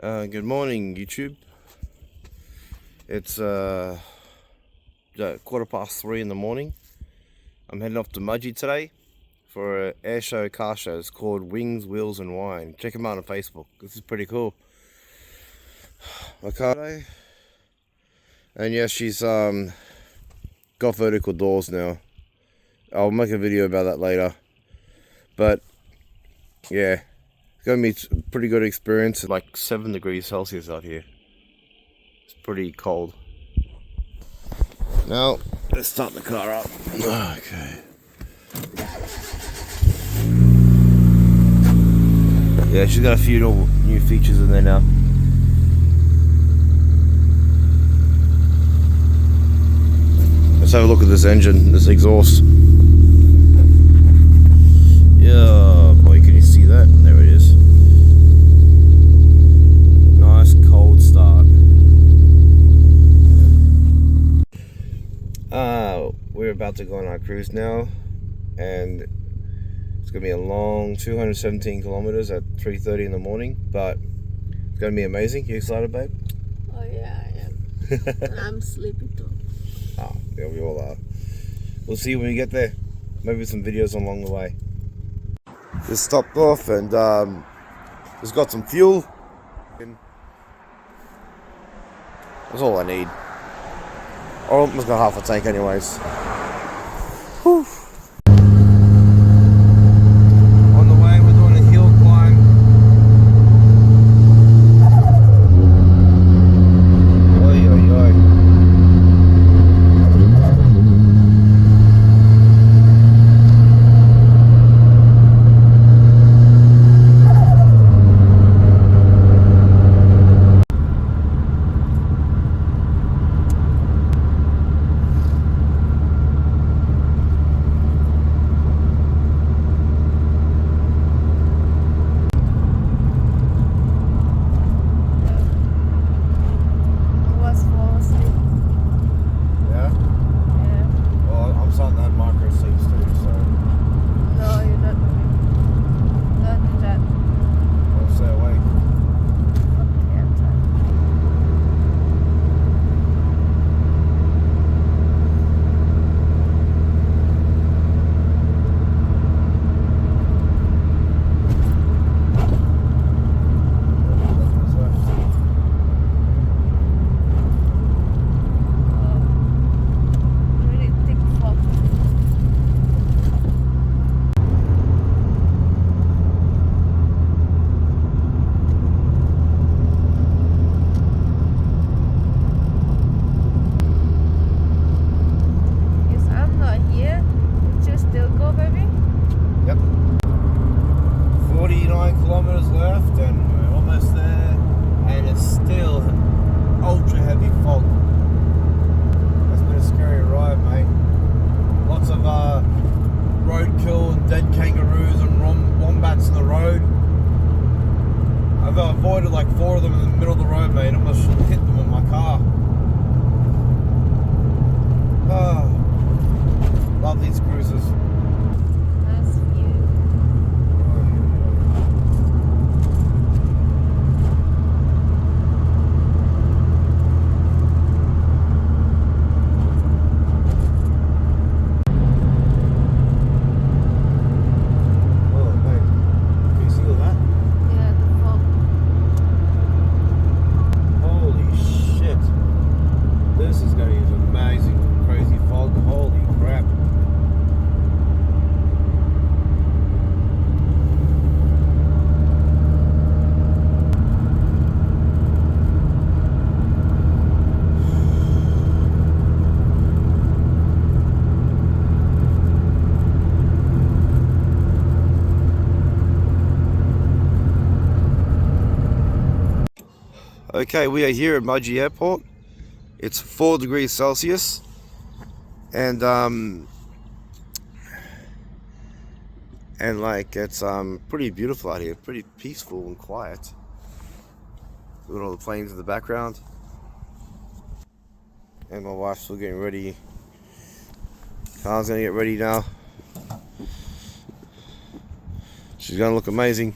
Good morning, YouTube. It's 3:15 in the morning. I'm heading off to Mudgee today for an Airshow car show. It's called Wings, Wheels and Wine. Check them out on Facebook. This is pretty cool. My car today. And yeah, she's got vertical doors now. I'll make a video about that later. But yeah, it's gonna be a pretty good experience. It's like 7 degrees Celsius out here. It's pretty cold. Now, let's start the car up. Okay. Yeah, she's got a few new features in there now. Let's have a look at this engine, this exhaust. Yeah, boy, can you see that? There it is. Nice cold start. We're about to go on our cruise now, and it's gonna be a long 217 kilometers at 3:30 in the morning, but it's gonna be amazing. You excited, babe? Oh yeah, I am. And I'm sleepy too. Oh, yeah, we all are. We'll see you when we get there. Maybe some videos along the way. Just stopped off and just got some fuel. That's all I need. I almost got half a tank anyways. Whew. On the way, we're doing a hill climb. Oi, oi, oi. Yep. 49 kilometers left and we're almost there, and it's still ultra heavy fog. That's been a scary ride, mate. Lots of roadkill and dead kangaroos and wombats in the road. I've avoided like 4 of them in the middle of the road, mate. I almost hit them with my car. Love these cruises. Okay, we are here at Mudgee Airport. It's 4 degrees Celsius, and like it's pretty beautiful out here, pretty peaceful and quiet. Look at all the planes in the background, and my wife's still getting ready. Car's gonna get ready now. She's gonna look amazing.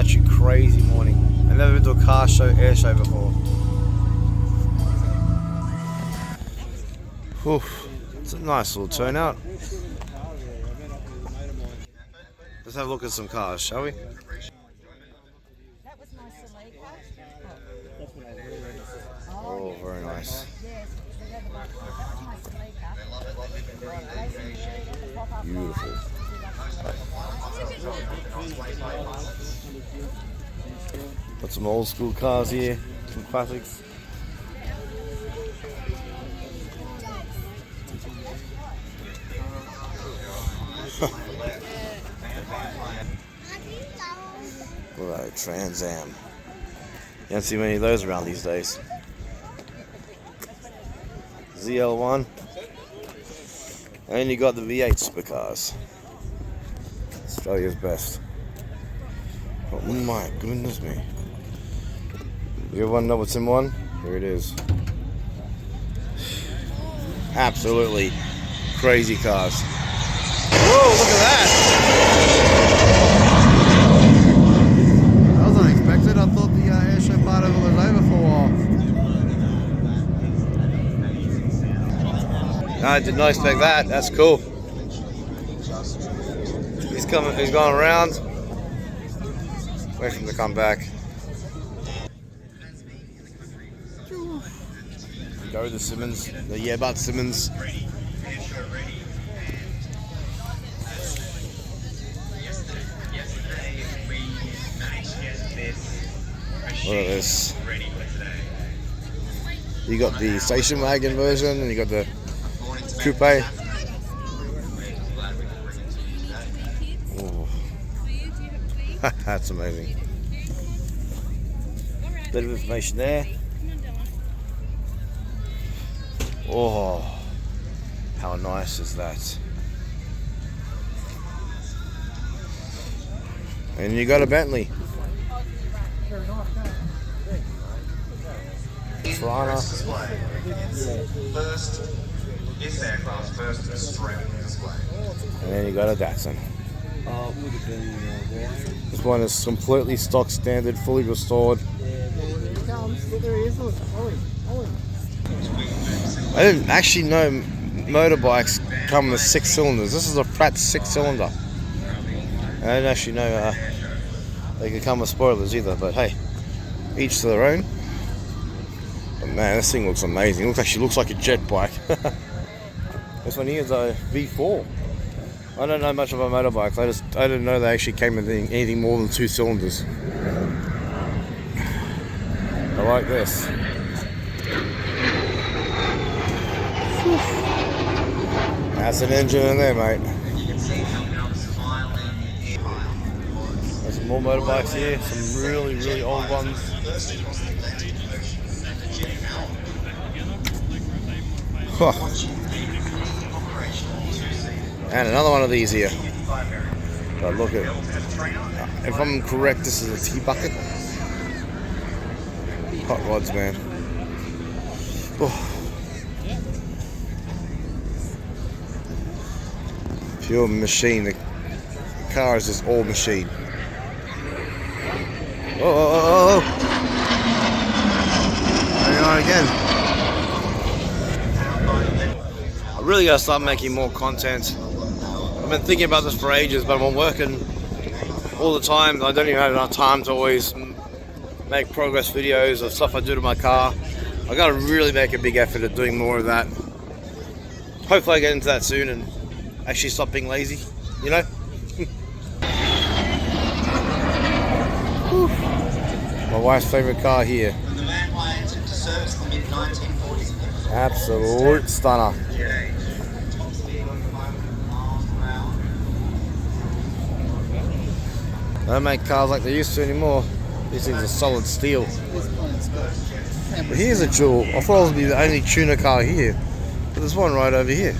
actually a crazy morning. I've never been to a car show, air show before. Whew. It's a nice little turnout. Let's have a look at some cars, shall we? Oh, very nice. Beautiful. Got some old school cars here, some classics. Look at that Trans Am. You don't see many of those around these days. ZL1. And you got the V8 supercars. Australia's best. Oh my goodness me. You ever want to know what's in one? Here it is. Absolutely crazy cars. Whoa, look at that! That was unexpected. I thought the airshow part of it was over for a while. No, I did not expect that. That's cool. He's coming. He's going around. Wait for him to come back. Go to Simmons. Yeah, about Simmons. Look at this. You got the station wagon version, and you got the coupe. Oh. That's amazing. Bit of information there. Oh, how nice is that? And you got a Bentley. First, this aircraft's first Australian display. And then you got a Datsun. This one is completely stock standard, fully restored. I didn't actually know motorbikes come with 6 cylinders. This is a flat 6-cylinder. I didn't actually know they could come with spoilers either, but hey, each to their own. But man, this thing looks amazing. It actually looks like a jet bike. This one here is a V4. I don't know much about motorbikes. I didn't know they actually came with anything more than 2 cylinders. I like this. That's an engine in there, mate. There's some more motorbikes here, some really, really old ones. Huh. And another one of these here. But look at, if I'm correct, this is a T-bucket. Hot rods, man. Oh. Pure machine. The car is just all machine. Oh. Hang on again. I really gotta start making more content. I've been thinking about this for ages, but I'm working all the time. I don't even have enough time to always make progress videos of stuff I do to my car. I gotta really make a big effort at doing more of that. Hopefully I get into that soon and actually stop being lazy, you know? My wife's favorite car here. The van entered into service in the mid-1940s. Absolute stunner. They don't make cars like they used to anymore. These things are solid steel. But here's a jewel. I thought it would be the only tuner car here, but there's one right over here.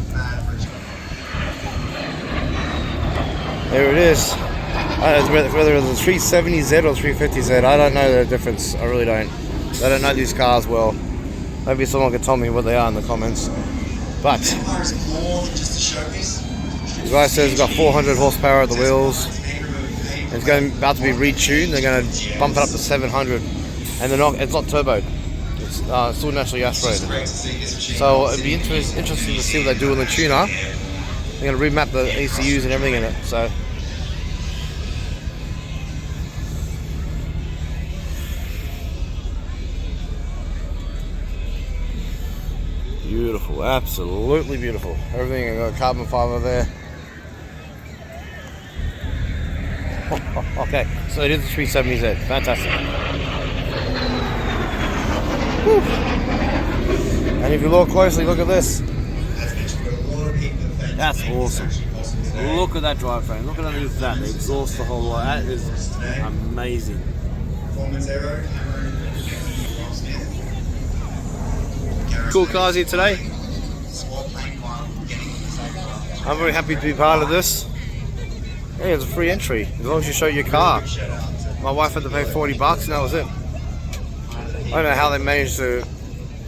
There it is. I don't know whether it's a 370Z or 350Z. I don't know the difference. I really don't. I don't know these cars well. Maybe someone could tell me what they are in the comments. But the guy says it's got 400 horsepower at the wheels. It's about to be retuned. They're going to bump it up to 700, and it's not turbo. It's still naturally aspirated. So it'd be interesting to see what they do in the tuner. They're going to remap the ECUs and everything in it. So. Beautiful, absolutely beautiful. Everything, I got carbon fiber there. Okay, so it is a 370Z. Fantastic. Woo. And if you look closely, look at this. That's awesome. Look at that drivetrain. Look at underneath that. The exhaust, the whole lot. That is amazing. Cool cars here today. I'm very happy to be part of this. Yeah, it's a free entry as long as you show your car. My wife had to pay $40 and that was it. I don't know how they managed to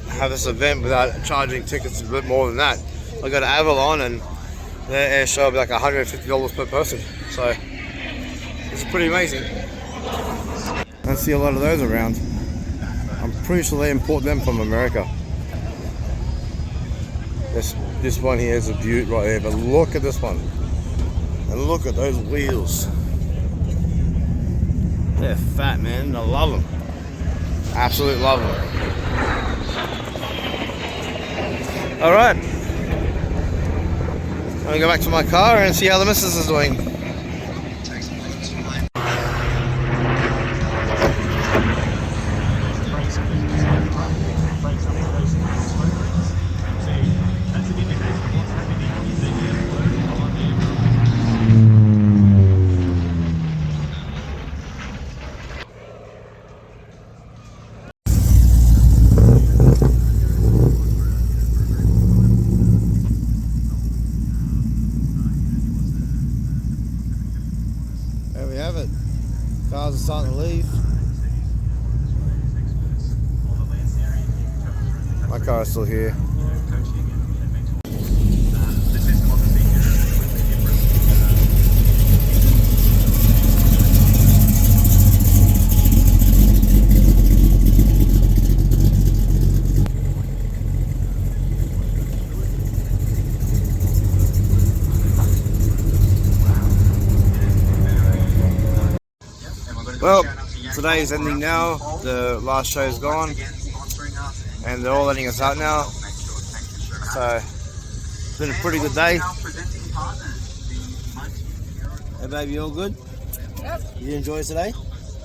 have this event without charging tickets a bit more than that. I go to Avalon and their Airshow will be like $150 per person. So it's pretty amazing. I don't see a lot of those around. I'm pretty sure they import them from America. This one here is a beaut right here, but look at this one. And look at those wheels. They're fat, man. I love them. Absolutely love them. Alright. I'm going to go back to my car and see how the missus is doing. There we have it. Cars are starting to leave. My car is still here. Well, today is ending now. The last show is gone, and they're all letting us out now. So it's been a pretty good day. Hey, baby, all good? Yep. You enjoy today?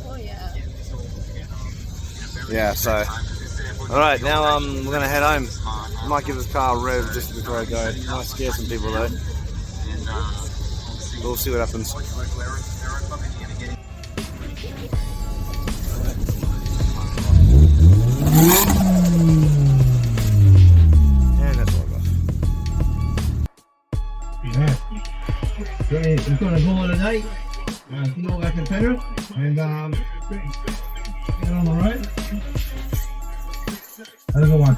Oh yeah. Yeah. So, all right, now we're gonna head home. I might give this car a rev just before I go. Might scare some people though. We'll see what happens. And that's all I got. Yeah. So we're gonna go on tonight. See you all back in Pedro and get on the road. Have a good one.